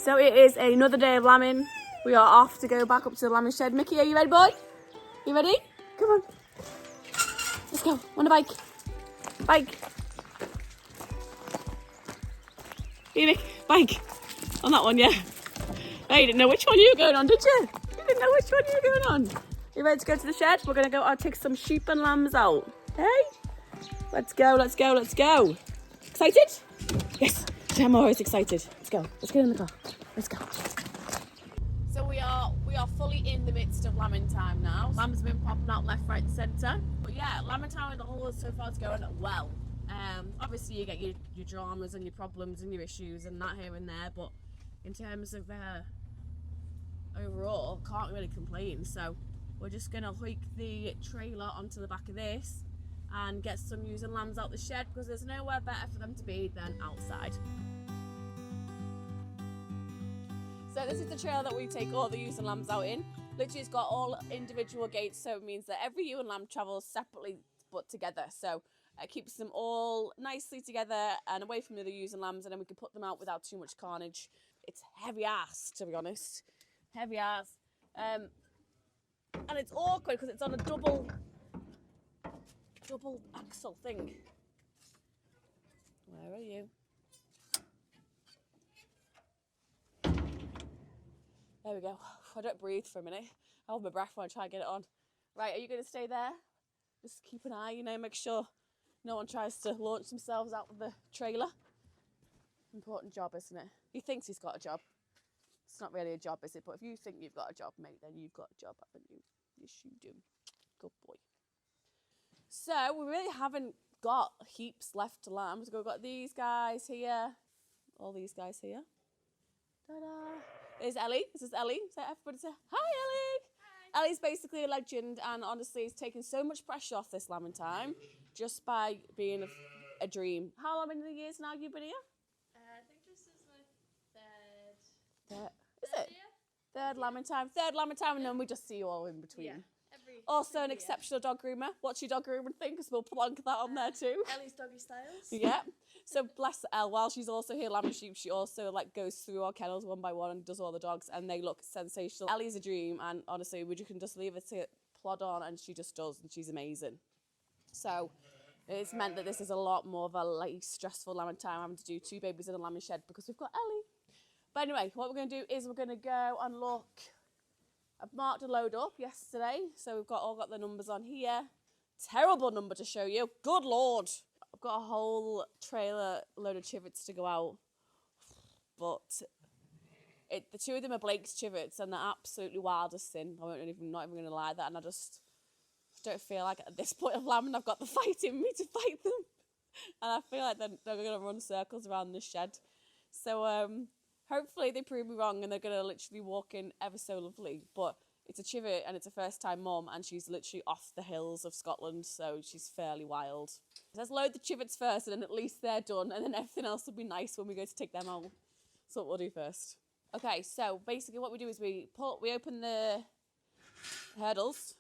So it is another day of lambing. We are off to go back up to the lambing shed. Mickey, are you ready, boy? You ready? Come on. Let's go. On the bike. Bike. Here, Mick. Bike. On that one, yeah. Hey, you didn't know which one you were going on, did you? You didn't know which one you were going on. You ready to go to the shed? We're going to go and take some sheep and lambs out. Hey? Let's go, let's go, let's go. Excited? Yes. I'm always excited. Let's go. Let's get in the car. Let's go. So we are fully in the midst of lambing time now. Lambs have been popping out left, right and centre. But yeah, lambing time in the whole so far is going well. Obviously you get your dramas and your problems and your issues and that here and there, but in terms of overall, can't really complain. So we're just going to hike the trailer onto the back of this and get some ewes and lambs out the shed, because there's nowhere better for them to be than outside. So this is the trailer that we take all the ewes and lambs out in. Literally it's got all individual gates, so it means that every ewe and lamb travels separately but together. So it keeps them all nicely together and away from the other ewes and lambs, and then we can put them out without too much carnage. It's heavy ass, to be honest. Heavy ass. And it's awkward because it's on a double axle thing. Where are you? There we go. I don't breathe for a minute. I hold my breath when I try and get it on. Right, are you going to stay there? Just keep an eye, make sure no one tries to launch themselves out of the trailer. Important job, isn't it? He thinks he's got a job. It's not really a job, is it? But if you think you've got a job, mate, then you've got a job, haven't you? Yes, you do. Good boy. So we really haven't got heaps left to lamb. So we've got these guys here, all these guys here. Ta-da! There's Ellie. This is Ellie. So everybody say hi, Ellie. Hi. Ellie's basically a legend, and honestly, it's taken so much pressure off this lambing time just by being a dream. How many years now you've been here? I think this is my Third year. Third lambing time. Third lambing time, and then we just see you all in between. Yeah. Also an exceptional dog groomer. What's your dog grooming thing? Because we'll plonk that on there too. Ellie's Doggy Styles. Yeah. So bless Elle, while she's also here lambing sheep, she also goes through our kennels one by one and does all the dogs, and they look sensational. Ellie's a dream, and honestly, we can just leave her to plod on, and she just does, and she's amazing. So it's meant that this is a lot more of a stressful lambing time, having to do 2 babies in a lambing shed because we've got Ellie. But anyway, what we're going to do is we're going to go and look. I've marked a load up yesterday, so we've all got the numbers on here. Terrible number to show you. Good Lord. I've got a whole trailer load of cheviots to go out, but the 2 of them are Blake's cheviots, and they're absolutely wildest sin. I'm not even going to lie that, and I just don't feel like at this point of lambing I've got the fight in me to fight them, and I feel like they're going to run circles around this shed. So hopefully they prove me wrong and they're going to literally walk in ever so lovely. But it's a cheviot and it's a first-time mum, and she's literally off the hills of Scotland, so she's fairly wild. Let's load the cheviots first, and then at least they're done, and then everything else will be nice when we go to take them out. So what we'll do first. Okay, so basically what we do is we open the hurdles,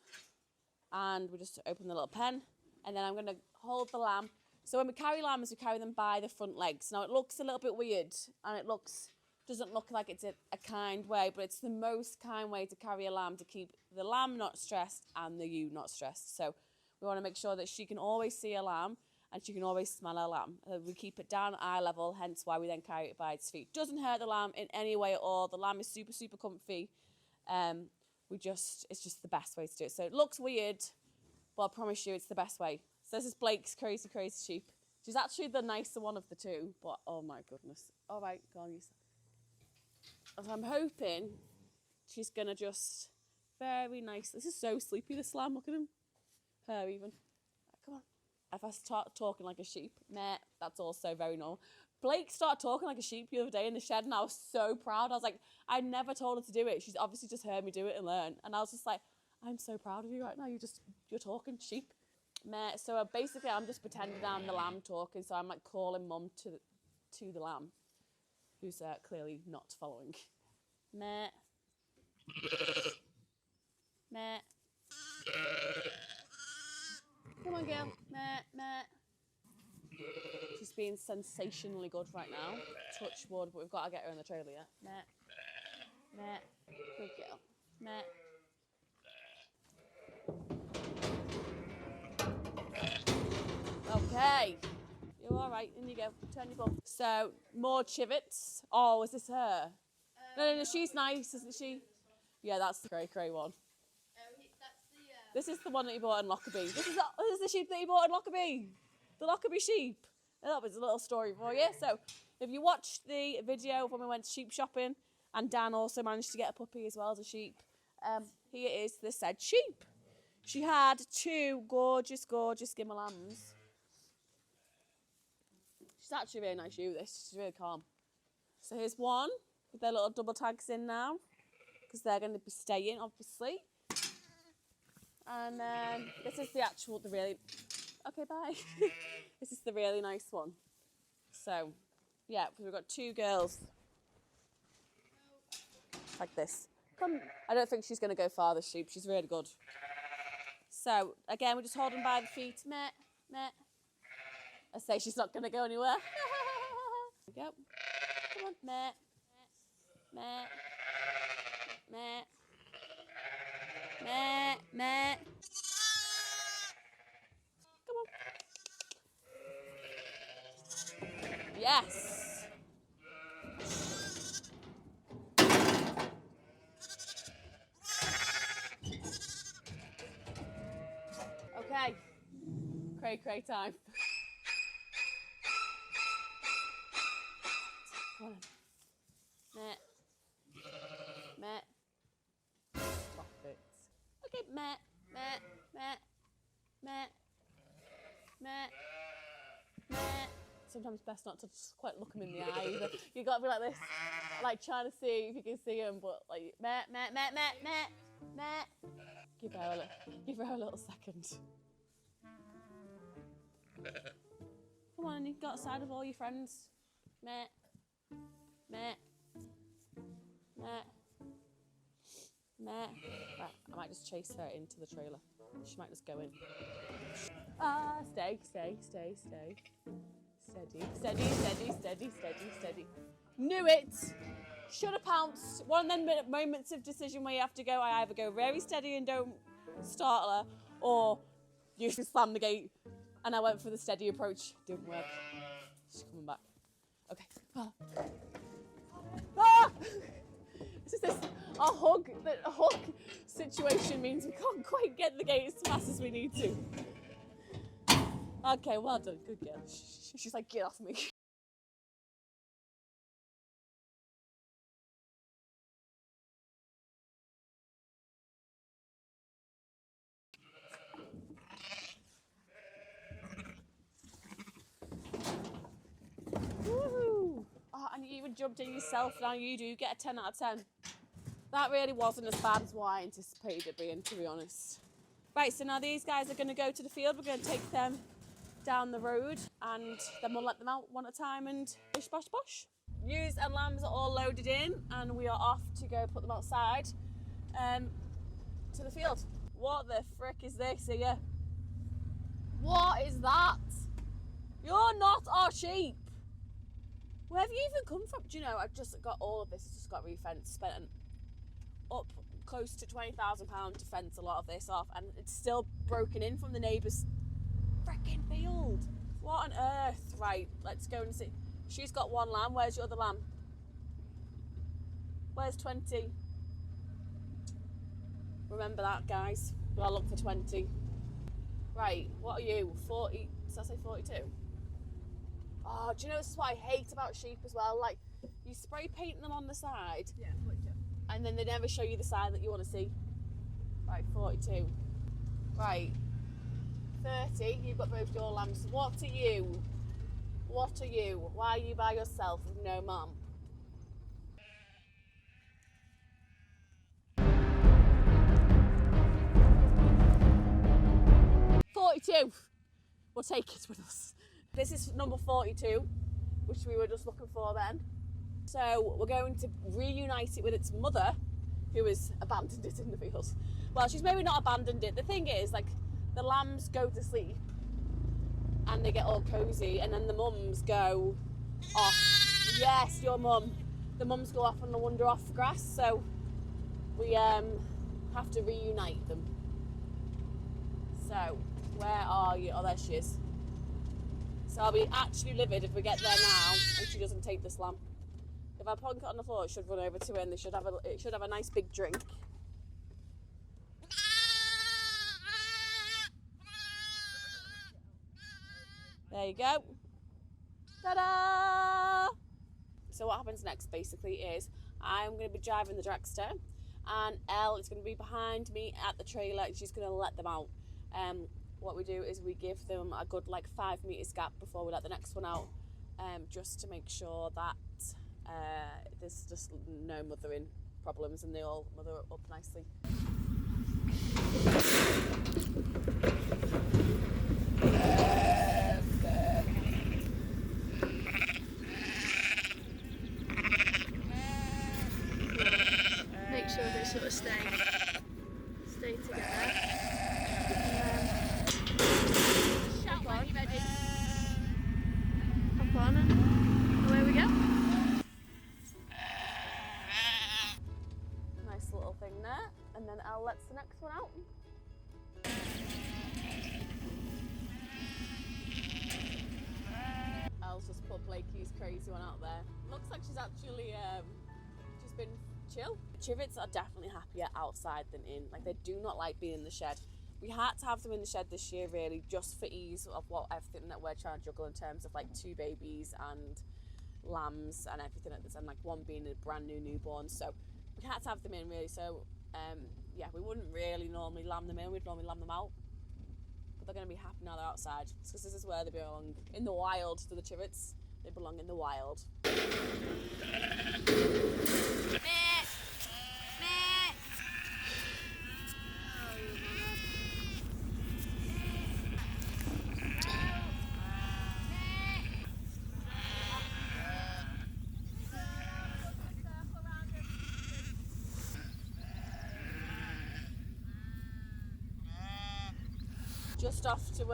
and we just open the little pen, and then I'm going to hold the lamb. So when we carry lambs, we carry them by the front legs. Now it looks a little bit weird, and it doesn't look like it's a kind way, but it's the most kind way to carry a lamb, to keep the lamb not stressed and the ewe not stressed. So we want to make sure that she can always see a lamb and she can always smell a lamb. We keep it down at eye level, hence why we then carry it by its feet. Doesn't hurt the lamb in any way at all. The lamb is super, super comfy. It's just the best way to do it. So it looks weird, but I promise you it's the best way. So this is Blake's crazy, crazy sheep. She's actually the nicer one of the 2, but oh my goodness. All right, go on, you. So I'm hoping she's going to just very nice. This is so sleepy, this lamb. Look at him. Her even. Come on. If I start talking like a sheep, meh, that's also very normal. Blake started talking like a sheep the other day in the shed, and I was so proud. I was like, I never told her to do it. She's obviously just heard me do it and learn. And I was just like, I'm so proud of you right now. You're talking sheep. Meh. So basically I'm just pretending I'm the lamb talking. So I'm calling mum to the lamb, who's clearly not following. Meh. Meh. Come on, girl. Meh, meh. She's being sensationally good right now. Touch wood, but we've got to get her in the trailer yet. Meh. Meh. Good girl. Meh. Okay. You're all right. In you go. Turn your bum. So, more cheviots. Oh, is this her? No, she's nice, isn't she? Yeah, that's the cray one. This is the one that you bought in Lockerbie. This is the sheep that you bought in Lockerbie. The Lockerbie sheep. That was a little story for you. So, if you watched the video of when we went sheep shopping, and Dan also managed to get a puppy as well as a sheep, here is the said sheep. She had 2 gorgeous Gimmer lambs. She's actually a really nice sheep, this. She's really calm. So here's one with their little double tags in now, because they're going to be staying, obviously. And then this is the really... Okay, bye. This is the really nice one. So, yeah, we've got 2 girls. Like this. Come. I don't think she's going to go far, this sheep. She's really good. So, again, we're just holding by the feet. Meh, meh. I say she's not going to go anywhere. There we go. Come on. Meh, meh, meh, meh, meh. Come on. Yes. Okay. Cray time. Come on. Meh. Meh. Stop it. Okay, meh, meh, meh, meh, meh, meh. Sometimes best not to just quite look them in the eye either. You got to be like this, like trying to see if you can see them, but like meh, meh, meh, meh, meh, meh. Give her a little second. Come on, you can go outside with all your friends. Meh, meh, meh, meh. Right, I might just chase her into the trailer. She might just go in. Stay. Steady. Knew it! Should have pounced. One of them moments of decision where you have to go, I either go very steady and don't startle her, or you just slam the gate. And I went for the steady approach. Didn't work. She's coming back. Okay. A hug situation means we can't quite get the gate as fast as we need to. Okay, well done. Good girl. She's like, get off me. 'Woohoo! Oh, and you even jumped in yourself. Now you do get a 10 out of 10. That really wasn't as bad as what I anticipated it being, to be honest. Right, so now these guys are going to go to the field. We're going to take them down the road, and then we'll let them out one at a time and bish bash bosh. Ewes and lambs are all loaded in, and we are off to go put them outside to the field. What the frick is this here? What is that? You're not our sheep. Where have you even come from? Do you know, I've just got all of this, it's just got re-fenced, spent up close to £20,000 to fence a lot of this off, and it's still broken in from the neighbour's frickin' field. What on earth? Right, let's go and see. She's got 1 lamb. Where's your other lamb? Where's 20? Remember that, guys. We gotta look for 20. Right, what are you? 40? Does that say 42? Oh, do you know this is what I hate about sheep as well? Like, you spray paint them on the side. Yeah, 42. And then they never show you the side that you want to see. Right, 42. Right. 30, you've got both your lambs. What are you? What are you? Why are you by yourself with no mum? We'll take it with us. This is number 42, which we were just looking for then. So we're going to reunite it with its mother, who has abandoned it in the field. Well, she's maybe not abandoned it. The thing is, like, the lambs go to sleep and they get all cosy, and then the mums go off. Yes, your mum. The mums go off and wander off grass, so we have to reunite them. So, where are you? Oh, there she is. So I'll be actually livid if we get there now and she doesn't take this lamb. If I plonk it on the floor, it should run over to her and it should have a nice big drink. There you go. Ta-da! So what happens next basically is I'm going to be driving the dragster and Elle is going to be behind me at the trailer and she's going to let them out. What we do is we give them a good 5 metres gap before we let the next one out, just to make sure that there's just no mothering problems and they all mother up nicely. Make sure they sort of stay together. Shout when you're ready. Hop on and away we go. Nice little thing there, and then Elle lets the next one out. Elle's just put Blakey's crazy one out there. Looks like she's actually just been chill. Cheviots are definitely happier outside than in. They do not like being in the shed. We had to have them in the shed this year really just for ease of everything that we're trying to juggle in terms of 2 babies and lambs and everything at this, and one being a brand new newborn, so we had to have them in really. So yeah, we wouldn't really normally lamb them in, we'd normally lamb them out, but they're going to be happy now they're outside because this is where they belong, in the wild. To the cheviots, they belong in the wild. Just off to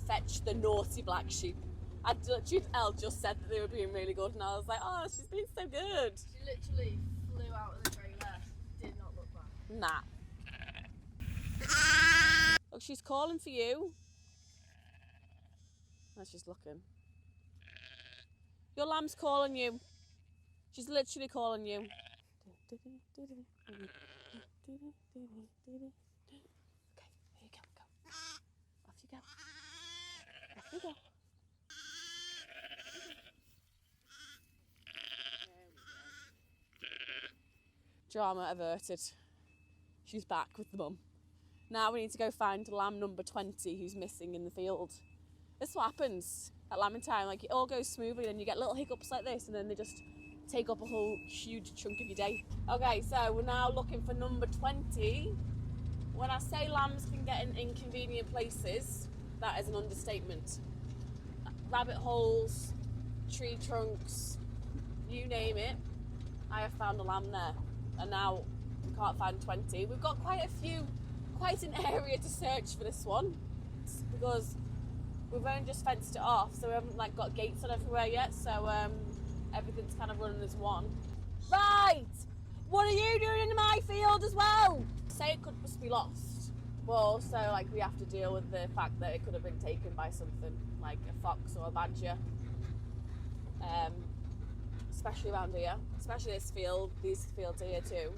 fetch the naughty black sheep. Elle just said that they were being really good and I was like, oh, she's been so good. She literally flew out of the trailer. Did not look back. Nah. Look, she's calling for you. Oh, she's looking. Your lamb's calling you. She's literally calling you. Okay, here you go, go. Off you go. Off you go. Drama averted. She's back with the mum. Now we need to go find lamb number 20 who's missing in the field. This is what happens at lambing time. It all goes smoothly and you get little hiccups like this and then they just take up a whole huge chunk of your day. Okay, so we're now looking for number 20. When I say lambs can get in inconvenient places, that is an understatement. Rabbit holes, tree trunks, you name it, I have found a lamb there. And now we can't find 20. We've got quite an area to search for this one because we've only just fenced it off, so we haven't got gates on everywhere yet, so everything's kind of running as one. Right! What are you doing in my field as well? Say it could just be lost, but also we have to deal with the fact that it could have been taken by something like a fox or a badger, especially around here, especially these fields here too.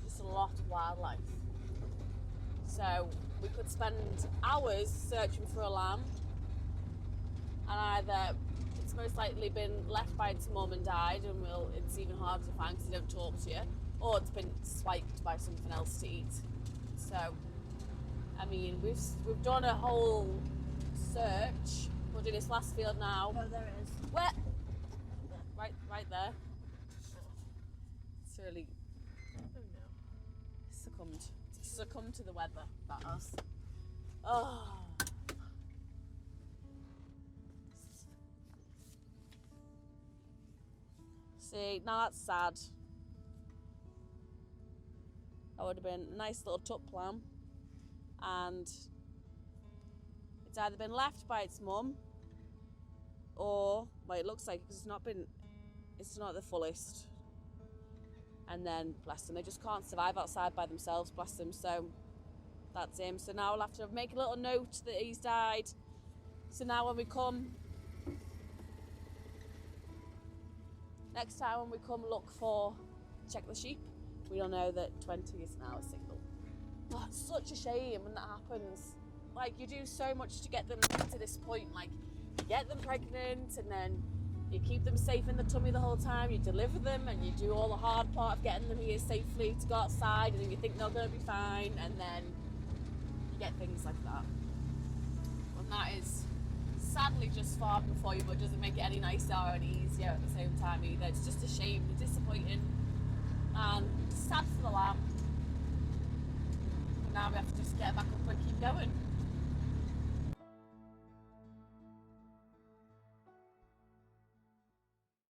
Just a lot of wildlife. So we could spend hours searching for a lamb, and either it's most likely been left by its mum and died, and it's even harder to find because they don't talk to you, or it's been swiped by something else to eat. So, I mean, we've done a whole search. We'll do this last field now. Oh, there it is. Where? Right there. It's really succumbed to the weather. That us. Oh. See, now that's sad. That would have been a nice little tuck lamb, and It's either been left by its mum, or, well, it looks like it's not the fullest. And then, bless them, they just can't survive outside by themselves, bless them. So that's him. So now I'll have to make a little note that he's died. So now when we come, next time when we come check the sheep, we'll know that 20 is now a single. Oh, it's such a shame when that happens. Like, you do so much to get them to this point. Like, you get them pregnant, and then you keep them safe in the tummy the whole time. You deliver them, and you do all the hard part of getting them here safely to go outside, and then you think they're going to be fine, and then you get things like that. And that is sadly just far before you, but it doesn't make it any nicer or any easier at the same time either. It's just a shame, it's disappointing, and sad for the lamb. But now we have to just get back up and keep going.